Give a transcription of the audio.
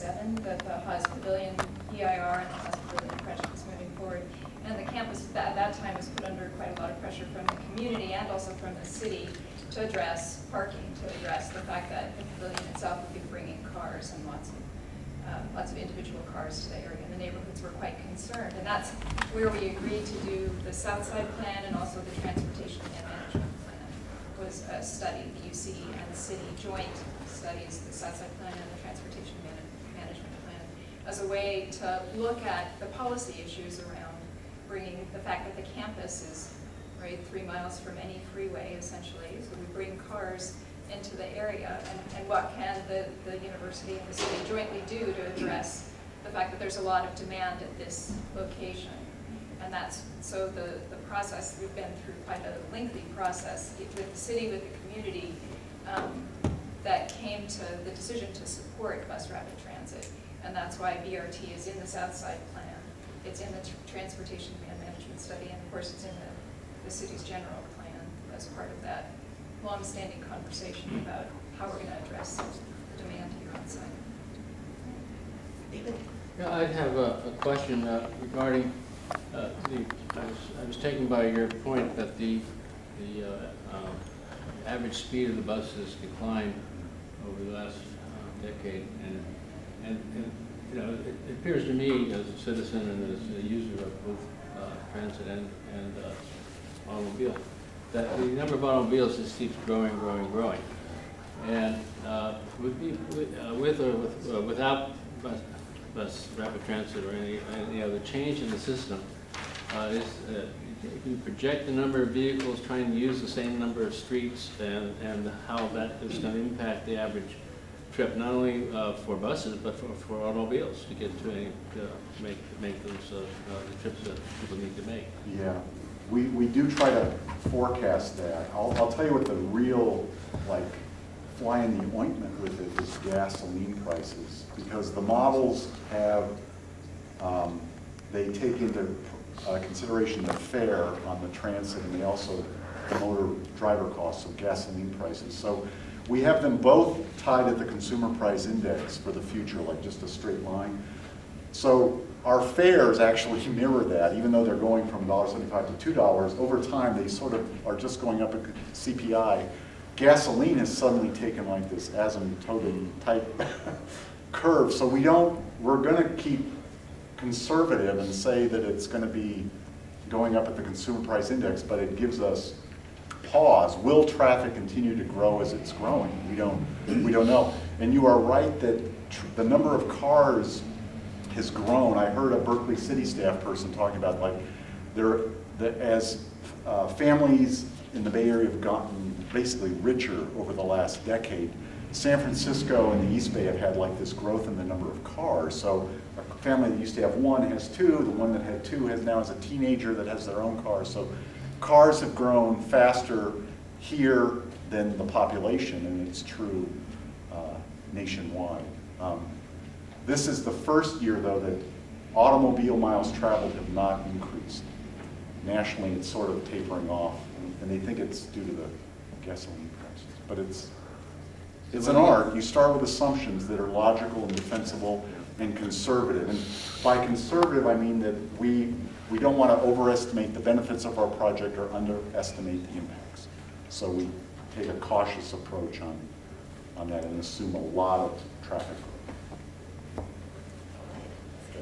XII, that the Haas Pavilion EIR and the Haas Pavilion project was moving forward. And the campus at that time was put under quite a lot of pressure from the community and also from the city to address parking, to address the fact that the pavilion itself would be bringing cars and lots of individual cars to the area. And the neighborhoods were quite concerned. And that's where we agreed to do the South Side plan and also the Transportation and Management Plan. Was a study, the UC and the city joint studies, the South Side plan and the Transportation Management Plan, as a way to look at the policy issues around bringing the fact that the campus is right 3 miles from any freeway, essentially. So we bring cars into the area, and what can the university and the city jointly do to address the fact that there's a lot of demand at this location. And that's, so the process, we've been through quite a lengthy process with the city, with the community, that came to the decision to support bus rapid transit. And that's why BRT is in the South Side plan. It's in the Transportation and Management Study, and of course it's in the city's general plan as part of that long-standing conversation about how we're going to address the demand here on site. David? Yeah, I'd have a question regarding I was taken by your point that the average speed of the buses declined over the last decade, and you know, it appears to me as a citizen and as a user of both transit and automobile that the number of automobiles just keeps growing, and with or without bus rapid transit or any other change in the system, can you project the number of vehicles trying to use the same number of streets and how that is going to impact the average trip, not only for buses but for automobiles to get to make those the trips that people need to make? Yeah, we do try to forecast that. I'll tell you what the real fly in the ointment with it is gasoline prices, because the models have they take into consideration the fare on the transit, and they also the motor driver costs of gasoline prices. So we have them both tied at the consumer price index for the future, like just a straight line. So our fares actually mirror that, even though they're going from $1.75 to $2. Over time, they sort of are just going up a CPI. Gasoline has suddenly taken like this asymptotic type curve. So we're going to keep conservative and say that it's going to be going up at the consumer price index, but it gives us pause. Will traffic continue to grow as it's growing? We don't know. And you are right that the number of cars has grown. I heard a Berkeley city staff person talking about as families in the Bay Area have gotten basically richer over the last decade. San Francisco and the East Bay have had this growth in the number of cars. So a family that used to have one has two. The one that had two now has a teenager that has their own car. So cars have grown faster here than the population, and it's true nationwide. This is the first year, though, that automobile miles traveled have not increased. Nationally, it's sort of tapering off, and they think it's due to the gasoline prices. But it's an art. You start with assumptions that are logical and defensible and conservative. And by conservative, I mean that we don't want to overestimate the benefits of our project or underestimate the impacts. So we take a cautious approach on that and assume a lot of traffic growth.